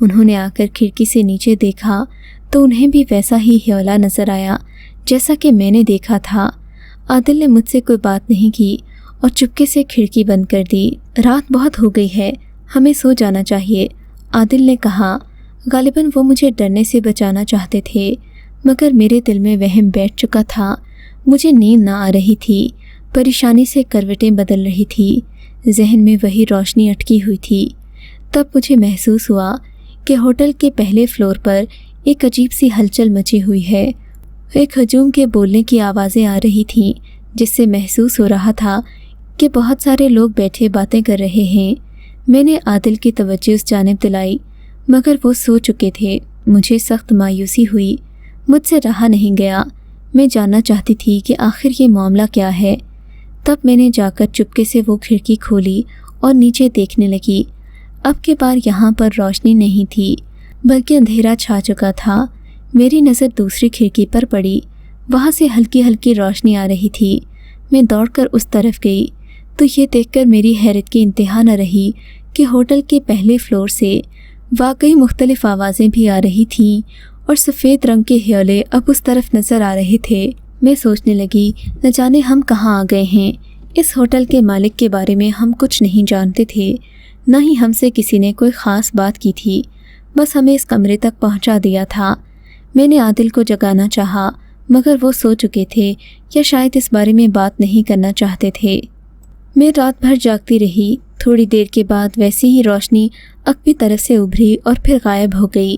انہوں نے آ کر کھڑکی سے نیچے دیکھا تو انہیں بھی ویسا ہی ہیولا نظر آیا جیسا کہ میں نے دیکھا تھا۔ عادل نے مجھ سے کوئی بات نہیں کی اور چپکے سے کھڑکی بند کر دی۔ رات بہت ہو گئی ہے، ہمیں سو جانا چاہیے، عادل نے کہا۔ غالباً وہ مجھے ڈرنے سے بچانا چاہتے تھے، مگر میرے دل میں وہم بیٹھ چکا تھا۔ مجھے نیند نہ آ رہی تھی، پریشانی سے کروٹیں بدل رہی تھی، ذہن میں وہی روشنی اٹکی ہوئی تھی۔ تب مجھے محسوس ہوا کہ ہوٹل کے پہلے فلور پر ایک عجیب سی ہلچل مچی ہوئی ہے۔ ایک ہجوم کے بولنے کی آوازیں آ رہی تھیں، جس سے محسوس ہو رہا تھا کہ بہت سارے لوگ بیٹھے باتیں کر رہے ہیں۔ میں نے عادل کی توجہ اس جانب دلائی، مگر وہ سو چکے تھے۔ مجھے سخت مایوسی ہوئی، مجھ سے رہا نہیں گیا۔ میں جاننا چاہتی تھی کہ آخر یہ معاملہ کیا ہے۔ تب میں نے جا کر چپکے سے وہ کھڑکی کھولی اور نیچے دیکھنے لگی۔ اب کے بار یہاں پر روشنی نہیں تھی، بلکہ اندھیرا چھا چکا تھا۔ میری نظر دوسری کھڑکی پر پڑی، وہاں سے ہلکی ہلکی روشنی آ رہی تھی۔ میں دوڑ کر اس طرف گئی تو یہ دیکھ کر میری حیرت کی انتہا نہ رہی کہ ہوٹل کے پہلے فلور سے واقعی مختلف آوازیں بھی آ رہی تھیں اور سفید رنگ کے ہیولے اب اس طرف نظر آ رہے تھے۔ میں سوچنے لگی، نہ جانے ہم کہاں آ گئے ہیں۔ اس ہوٹل کے مالک کے بارے میں ہم کچھ نہیں جانتے تھے، نہ ہی ہم سے کسی نے کوئی خاص بات کی تھی، بس ہمیں اس کمرے تک پہنچا دیا تھا۔ میں نے عادل کو جگانا چاہا، مگر وہ سو چکے تھے یا شاید اس بارے میں بات نہیں کرنا چاہتے تھے۔ میں رات بھر جاگتی رہی۔ تھوڑی دیر کے بعد ویسی ہی روشنی عقبی طرف سے ابھری اور پھر غائب ہو گئی۔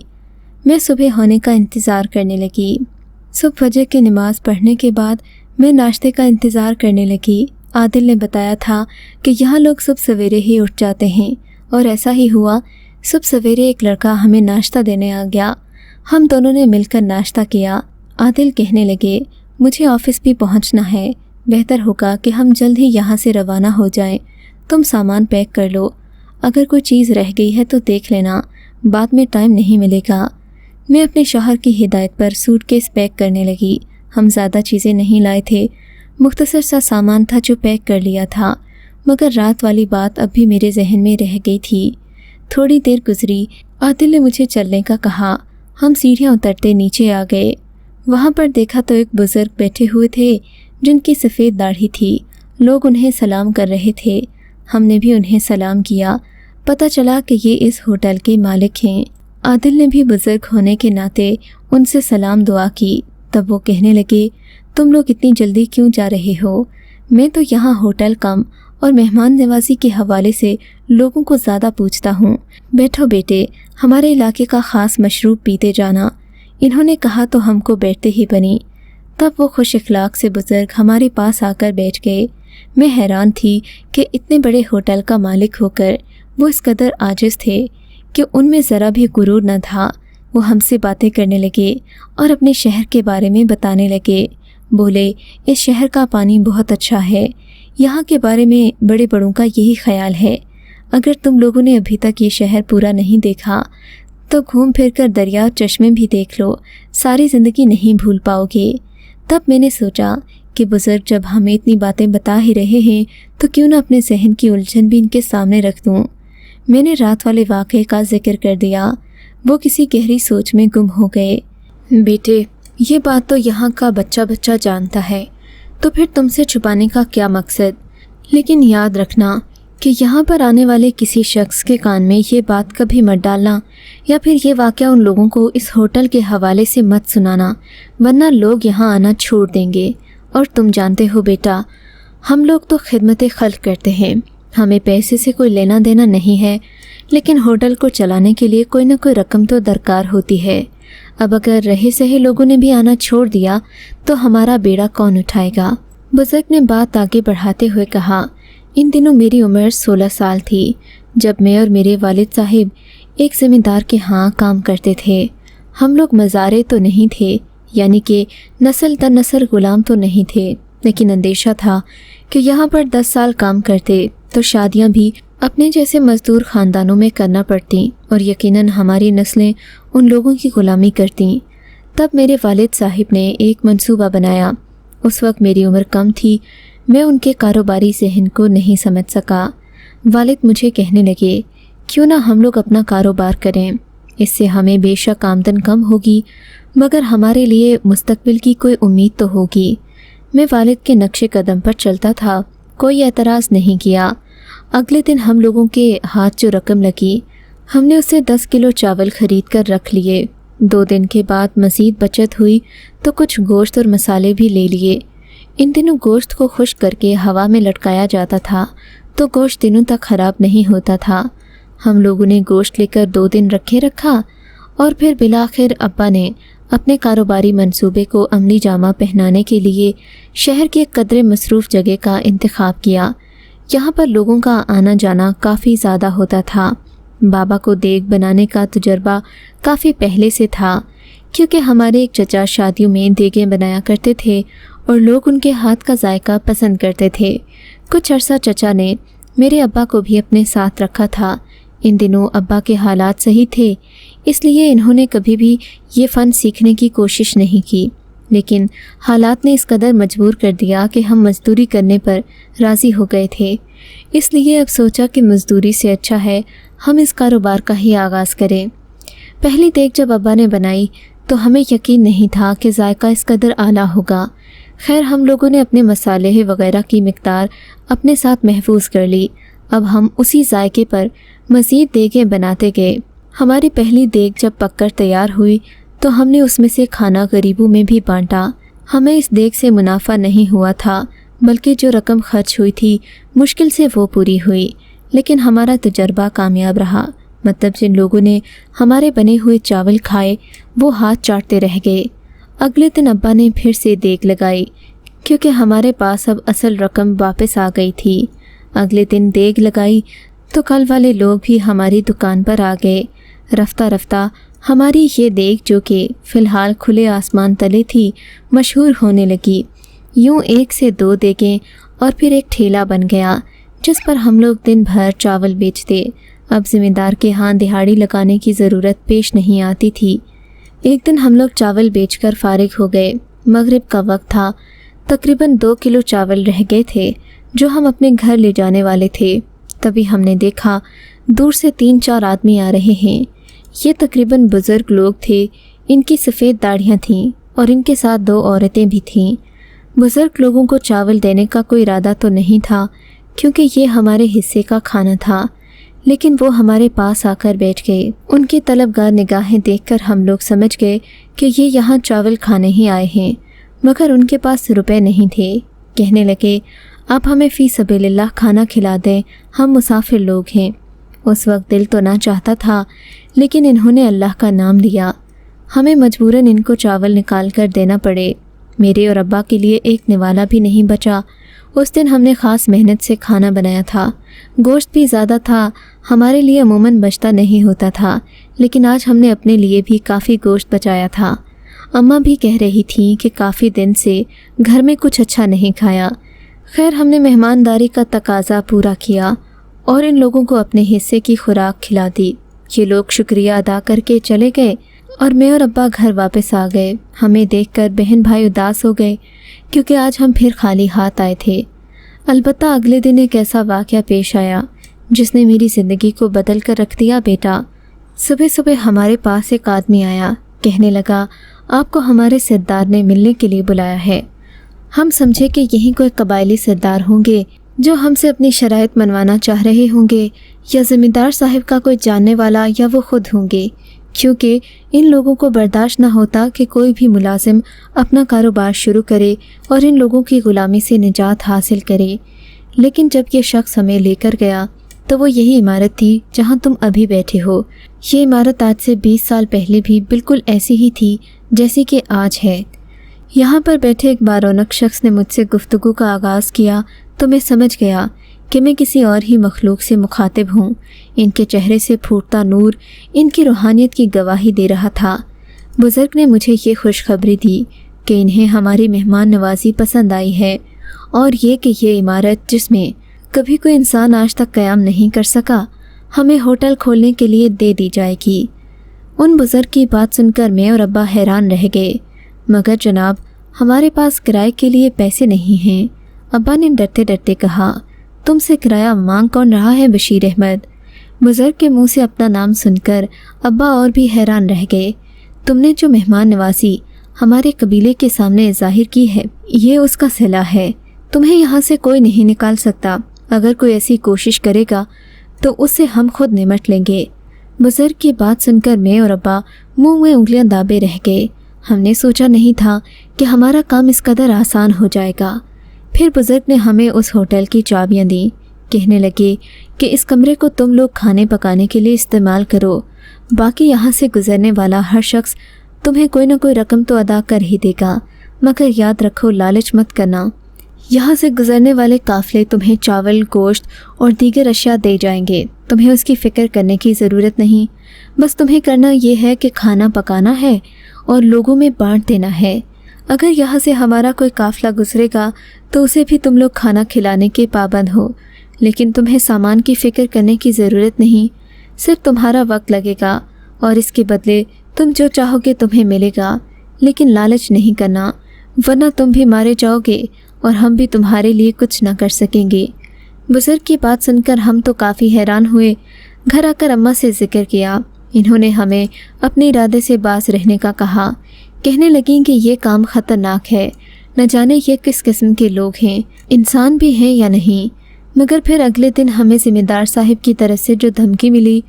میں صبح ہونے کا انتظار کرنے لگی۔ صبح فجر کی نماز پڑھنے کے بعد میں ناشتے کا انتظار کرنے لگی۔ عادل نے بتایا تھا کہ یہاں لوگ صبح سویرے ہی اٹھ جاتے ہیں، اور ایسا ہی ہوا۔ صبح سویرے ایک لڑکا ہمیں ناشتہ دینے آ گیا۔ ہم دونوں نے مل کر ناشتہ کیا۔ عادل کہنے لگے، مجھے آفس بھی پہنچنا ہے، بہتر ہوگا کہ ہم جلد ہی یہاں سے روانہ ہو جائیں۔ تم سامان پیک کر لو، اگر کوئی چیز رہ گئی ہے تو دیکھ لینا، بعد میں ٹائم نہیں ملے گا۔ میں اپنے شوہر کی ہدایت پر سوٹ کیس پیک کرنے لگی۔ ہم زیادہ چیزیں نہیں لائے تھے، مختصر سا سامان تھا جو پیک کر لیا تھا، مگر رات والی بات اب بھی میرے ذہن میں رہ گئی تھی۔ تھوڑی دیر گزری، عادل نے مجھے چلنے کا کہا۔ ہم سیڑھیاں اترتے نیچے آ گئے۔ وہاں پر دیکھا تو ایک بزرگ بیٹھے ہوئے تھے جن کی سفید داڑھی تھی۔ لوگ انہیں سلام کر رہے تھے، ہم نے بھی انہیں سلام کیا۔ پتہ چلا کہ یہ اس ہوٹل کے مالک ہیں۔ عادل نے بھی بزرگ ہونے کے ناطے ان سے سلام دعا کی۔ تب وہ کہنے لگے، تم لوگ اتنی جلدی کیوں جا رہے ہو؟ میں تو یہاں ہوٹل کم اور مہمان نوازی کے حوالے سے لوگوں کو زیادہ پوچھتا ہوں۔ بیٹھو بیٹے، ہمارے علاقے کا خاص مشروب پیتے جانا۔ انہوں نے کہا تو ہم کو بیٹھتے ہی بنی۔ تب وہ خوش اخلاق سے بزرگ ہمارے پاس آ کر بیٹھ گئے۔ میں حیران تھی کہ اتنے بڑے ہوٹل کا مالک ہو کر وہ اس قدر عاجز تھے کہ ان میں ذرا بھی غرور نہ تھا۔ وہ ہم سے باتیں کرنے لگے اور اپنے شہر کے بارے میں بتانے لگے۔ بولے، اس شہر کا پانی بہت اچھا ہے، یہاں کے بارے میں بڑے بڑوں کا یہی خیال ہے۔ اگر تم لوگوں نے ابھی تک یہ شہر پورا نہیں دیکھا تو گھوم پھر کر دریا اور چشمے بھی دیکھ لو، ساری زندگی نہیں بھول پاؤ گے۔ تب میں نے سوچا کہ بزرگ جب ہمیں اتنی باتیں بتا ہی رہے ہیں تو کیوں نہ اپنے ذہن کی الجھن بھی ان کے سامنے رکھ دوں۔ میں نے رات والے واقعے کا ذکر کر دیا۔ وہ کسی گہری سوچ میں گم ہو گئے۔ بیٹے، یہ بات تو یہاں کا بچہ بچہ جانتا ہے، تو پھر تم سے چھپانے کا کیا مقصد؟ لیکن یاد رکھنا کہ یہاں پر آنے والے کسی شخص کے کان میں یہ بات کبھی مت ڈالنا، یا پھر یہ واقعہ ان لوگوں کو اس ہوٹل کے حوالے سے مت سنانا، ورنہ لوگ یہاں آنا چھوڑ دیں گے۔ اور تم جانتے ہو بیٹا، ہم لوگ تو خدمت خلق کرتے ہیں، ہمیں پیسے سے کوئی لینا دینا نہیں ہے، لیکن ہوٹل کو چلانے کے لیے کوئی نہ کوئی رقم تو درکار ہوتی ہے۔ اب اگر رہے سہے لوگوں نے بھی آنا چھوڑ دیا تو ہمارا بیڑا کون اٹھائے گا؟ بزرگ نے بات آگے بڑھاتے ہوئے کہا، ان دنوں میری عمر 16 سال تھی جب میں اور میرے والد صاحب ایک زمیندار کے ہاں کام کرتے تھے۔ ہم لوگ مزارے تو نہیں تھے، یعنی کہ نسل در نسل غلام تو نہیں تھے، لیکن اندیشہ تھا کہ یہاں پر 10 سال کام کرتے تو شادیاں بھی اپنے جیسے مزدور خاندانوں میں کرنا پڑتی اور یقیناً ہماری نسلیں ان لوگوں کی غلامی کرتیں۔ تب میرے والد صاحب نے ایک منصوبہ بنایا۔ اس وقت میری عمر کم تھی، میں ان کے کاروباری ذہن کو نہیں سمجھ سکا۔ والد مجھے کہنے لگے، کیوں نہ ہم لوگ اپنا کاروبار کریں، اس سے ہمیں بے شک آمدن کم ہوگی مگر ہمارے لیے مستقبل کی کوئی امید تو ہوگی۔ میں والد کے نقش قدم پر چلتا تھا، کوئی اعتراض نہیں کیا۔ اگلے دن ہم لوگوں کے ہاتھ جو رقم لگی ہم نے اسے 10 کلو چاول خرید کر رکھ لیے۔ 2 دن کے بعد مزید بچت ہوئی تو کچھ گوشت اور مسالے بھی لے لیے۔ ان دنوں گوشت کو خشک کر کے ہوا میں لٹکایا جاتا تھا تو گوشت دنوں تک خراب نہیں ہوتا تھا۔ ہم لوگوں نے گوشت لے کر 2 دن رکھا اور پھر بالآخر ابا نے اپنے کاروباری منصوبے کو عملی جامہ پہنانے کے لیے شہر کی ایک قدرے مصروف جگہ کا انتخاب کیا۔ یہاں پر لوگوں کا آنا جانا کافی زیادہ ہوتا تھا۔ بابا کو دیگ بنانے کا تجربہ کافی پہلے سے تھا، کیونکہ ہمارے ایک چچا شادیوں میں دیگیں بنایا کرتے تھے اور لوگ ان کے ہاتھ کا ذائقہ پسند کرتے تھے۔ کچھ عرصہ چچا نے میرے ابا کو بھی اپنے ساتھ رکھا تھا۔ ان دنوں ابا کے حالات صحیح تھے، اس لیے انہوں نے کبھی بھی یہ فن سیکھنے کی کوشش نہیں کی، لیکن حالات نے اس قدر مجبور کر دیا کہ ہم مزدوری کرنے پر راضی ہو گئے تھے۔ اس لیے اب سوچا کہ مزدوری سے اچھا ہے ہم اس کاروبار کا ہی آغاز کریں۔ پہلی دیگ جب ابا نے بنائی تو ہمیں یقین نہیں تھا کہ ذائقہ اس قدر اعلیٰ ہوگا۔ خیر ہم لوگوں نے اپنے مصالحے وغیرہ کی مقدار اپنے ساتھ محفوظ کر لی۔ اب ہم اسی ذائقے پر مزید دیگیں بناتے گئے۔ ہماری پہلی دیگ جب پک کر تیار ہوئی تو ہم نے اس میں سے کھانا غریبوں میں بھی بانٹا۔ ہمیں اس دیگ سے منافع نہیں ہوا تھا، بلکہ جو رقم خرچ ہوئی تھی مشکل سے وہ پوری ہوئی، لیکن ہمارا تجربہ کامیاب رہا۔ مطلب جن لوگوں نے ہمارے بنے ہوئے چاول کھائے وہ ہاتھ چاٹتے رہ گئے۔ اگلے دن ابا نے پھر سے دیگ لگائی، کیونکہ ہمارے پاس اب اصل رقم واپس آ گئی تھی۔ اگلے دن دیگ لگائی تو کل والے لوگ بھی ہماری دکان پر آ گئے۔ رفتہ رفتہ ہماری یہ دیگ جو کہ فی الحال کھلے آسمان تلے تھی مشہور ہونے لگی۔ یوں 1 سے 2 دیگیں اور پھر ایک ٹھیلا بن گیا جس پر ہم لوگ دن بھر چاول بیچتے۔ اب ذمہ دار کے ہاں دہاڑی لگانے کی ضرورت پیش نہیں آتی تھی۔ ایک دن ہم لوگ چاول بیچ کر فارغ ہو گئے۔ مغرب کا وقت تھا، تقریباً 2 کلو چاول رہ گئے تھے جو ہم اپنے گھر لے جانے والے تھے۔ تبھی ہم نے دیکھا دور سے 3-4 آدمی آ رہے ہیں۔ یہ تقریباً بزرگ لوگ تھے، ان کی سفید داڑھیاں تھیں اور ان کے ساتھ 2 عورتیں بھی تھیں۔ بزرگ لوگوں کو چاول دینے کا کوئی ارادہ تو نہیں تھا کیونکہ یہ ہمارے حصے کا کھانا تھا، لیکن وہ ہمارے پاس آ کر بیٹھ گئے۔ ان کی طلبگار نگاہیں دیکھ کر ہم لوگ سمجھ گئے کہ یہ یہاں چاول کھانے ہی آئے ہیں، مگر ان کے پاس روپے نہیں تھے۔ کہنے لگے آپ ہمیں فی سبیل اللہ کھانا کھلا دیں، ہم مسافر لوگ ہیں۔ اس وقت دل تو نہ چاہتا تھا، لیکن انہوں نے اللہ کا نام لیا۔ ہمیں مجبوراً ان کو چاول نکال کر دینا پڑے۔ میرے اور ابا کے لیے ایک نوالا بھی نہیں بچا۔ اس دن ہم نے خاص محنت سے کھانا بنایا تھا، گوشت بھی زیادہ تھا، ہمارے لیے عموماً بچتا نہیں ہوتا تھا، لیکن آج ہم نے اپنے لیے بھی کافی گوشت بچایا تھا۔ اماں بھی کہہ رہی تھیں کہ کافی دن سے گھر میں کچھ اچھا نہیں کھایا۔ خیر ہم نے مہمانداری کا تقاضا پورا کیا اور ان لوگوں کو اپنے حصے کی خوراک کھلا دی۔ یہ لوگ شکریہ ادا کر کے چلے گئے اور میں اور ابا گھر واپس آ گئے۔ ہمیں دیکھ کر بہن بھائی اداس ہو گئے کیونکہ آج ہم پھر خالی ہاتھ آئے تھے۔ البتہ اگلے دن ایک ایسا واقعہ پیش آیا جس نے میری زندگی کو بدل کر رکھ دیا بیٹا۔ صبح صبح ہمارے پاس ایک آدمی آیا، کہنے لگا آپ کو ہمارے سردار نے ملنے کے لیے بلایا ہے۔ ہم سمجھے کہ یہی کوئی قبائلی سردار ہوں گے جو ہم سے اپنی شرائط منوانا چاہ رہے ہوں گے، یا زمین دار صاحب کا کوئی جاننے والا، یا وہ خود ہوں گے، کیونکہ ان لوگوں کو برداشت نہ ہوتا کہ کوئی بھی ملازم اپنا کاروبار شروع کرے اور ان لوگوں کی غلامی سے نجات حاصل کرے۔ لیکن جب یہ شخص ہمیں لے کر گیا تو وہ یہی عمارت تھی جہاں تم ابھی بیٹھے ہو۔ یہ عمارت آج سے 20 سال پہلے بھی بالکل ایسی ہی تھی جیسی کہ آج ہے۔ یہاں پر بیٹھے ایک بارونق شخص نے مجھ سے گفتگو کا آغاز کیا تو میں سمجھ گیا کہ میں کسی اور ہی مخلوق سے مخاطب ہوں۔ ان کے چہرے سے پھوٹتا نور ان کی روحانیت کی گواہی دے رہا تھا۔ بزرگ نے مجھے یہ خوشخبری دی کہ انہیں ہماری مہمان نوازی پسند آئی ہے، اور یہ کہ یہ عمارت جس میں کبھی کوئی انسان آج تک قیام نہیں کر سکا، ہمیں ہوٹل کھولنے کے لیے دے دی جائے گی۔ ان بزرگ کی بات سن کر میں اور ابا حیران رہ گئے۔ مگر جناب ہمارے پاس کرائے کے لیے پیسے نہیں ہیں۔ ابا نے ڈرتے ڈرتے کہا تم سے کرایہ مانگ کون رہا ہے بشیر احمد؟ بزرگ کے منہ سے اپنا نام سن کر ابا اور بھی حیران رہ گئے۔ تم نے جو مہمان نوازی ہمارے قبیلے کے سامنے ظاہر کی ہے، یہ اس کا صلہ ہے۔ تمہیں یہاں سے کوئی نہیں نکال سکتا۔ اگر کوئی ایسی کوشش کرے گا تو اس سے ہم خود نمٹ لیں گے۔ بزرگ کی بات سن کر میں اور ابا منہ میں انگلیاں دابے رہ گئے۔ ہم نے سوچا نہیں تھا کہ ہمارا کام اس قدر آسان ہو جائے گا۔ پھر بزرگ نے ہمیں اس ہوٹل کی چابیاں دیں، کہنے لگے کہ اس کمرے کو تم لوگ کھانے پکانے کے لیے استعمال کرو، باقی یہاں سے گزرنے والا ہر شخص تمہیں کوئی نہ کوئی رقم تو ادا کر ہی دے گا، مگر یاد رکھو لالچ مت کرنا۔ یہاں سے گزرنے والے قافلے تمہیں چاول، گوشت اور دیگر اشیاء دے جائیں گے، تمہیں اس کی فکر کرنے کی ضرورت نہیں، بس تمہیں کرنا یہ ہے کہ کھانا پکانا ہے اور لوگوں میں بانٹ دینا ہے۔ اگر یہاں سے ہمارا کوئی قافلہ گزرے گا تو اسے بھی تم لوگ کھانا کھلانے کے پابند ہو، لیکن تمہیں سامان کی فکر کرنے کی ضرورت نہیں، صرف تمہارا وقت لگے گا اور اس کے بدلے تم جو چاہو گے تمہیں ملے گا، لیکن لالچ نہیں کرنا، ورنہ تم بھی مارے جاؤ گے اور ہم بھی تمہارے لیے کچھ نہ کر سکیں گے۔ بزرگ کی بات سن کر ہم تو کافی حیران ہوئے۔ گھر آ کر اماں سے ذکر کیا۔ انہوں نے ہمیں اپنے ارادے سے باز رہنے کا کہا، کہنے لگیں کہ یہ کام خطرناک ہے، نہ جانے یہ کس قسم کے لوگ ہیں، انسان بھی ہیں یا نہیں۔ مگر پھر اگلے دن ہمیں ذمہ دار صاحب کی طرف سے جو دھمکی ملی،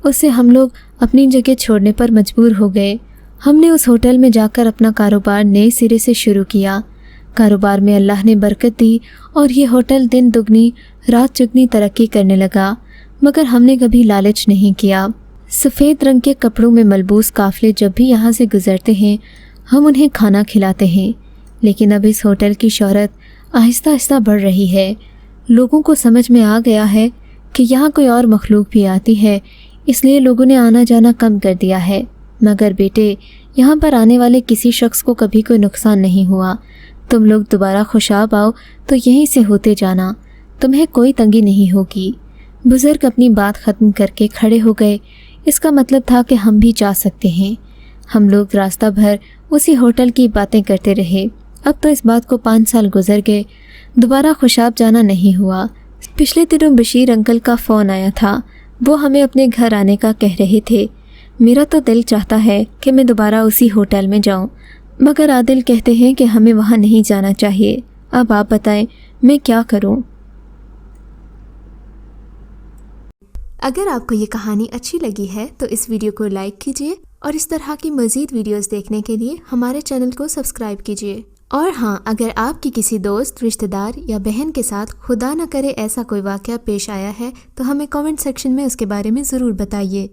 اس سے ہم لوگ اپنی جگہ چھوڑنے پر مجبور ہو گئے۔ ہم نے اس ہوٹل میں جا کر اپنا کاروبار نئے سرے سے شروع کیا۔ کاروبار میں اللہ نے برکت دی اور یہ ہوٹل دن دگنی رات چگنی ترقی کرنے لگا، مگر ہم نے کبھی لالچ نہیں کیا۔ سفید رنگ کے کپڑوں میں ملبوس قافلے جب بھی یہاں سے گزرتے ہیں ہم انہیں کھانا کھلاتے ہیں، لیکن اب اس ہوٹل کی شہرت آہستہ آہستہ بڑھ رہی ہے۔ لوگوں کو سمجھ میں آ گیا ہے کہ یہاں کوئی اور مخلوق بھی آتی ہے، اس لیے لوگوں نے آنا جانا کم کر دیا ہے۔ مگر بیٹے، یہاں پر آنے والے کسی شخص کو کبھی کوئی نقصان نہیں ہوا۔ تم لوگ دوبارہ خوشاب آؤ تو یہیں سے ہوتے جانا، تمہیں کوئی تنگی نہیں ہوگی۔ بزرگ اپنی بات ختم کر کے کھڑے ہو گئے۔ اس کا مطلب تھا کہ ہم بھی جا سکتے ہیں۔ ہم لوگ راستہ بھر اسی ہوٹل کی باتیں کرتے رہے۔ اب تو اس بات کو 5 سال گزر گئے، دوبارہ خوشاب جانا نہیں ہوا۔ پچھلے دنوں بشیر انکل کا فون آیا تھا، وہ ہمیں اپنے گھر آنے کا کہہ رہے تھے۔ میرا تو دل چاہتا ہے کہ میں دوبارہ اسی ہوٹل میں جاؤں، مگر عادل کہتے ہیں کہ ہمیں وہاں نہیں جانا چاہیے۔ اب آپ بتائیں میں کیا کروں؟ اگر آپ کو یہ کہانی اچھی لگی ہے تو اس ویڈیو کو لائک کیجیے اور اس طرح کی مزید ویڈیوز دیکھنے کے لیے ہمارے چینل کو سبسکرائب کیجیے۔ اور ہاں، اگر آپ کی کسی دوست، رشتہ دار یا بہن کے ساتھ خدا نہ کرے ایسا کوئی واقعہ پیش آیا ہے تو ہمیں کامنٹ سیکشن میں اس کے بارے میں ضرور بتائیے۔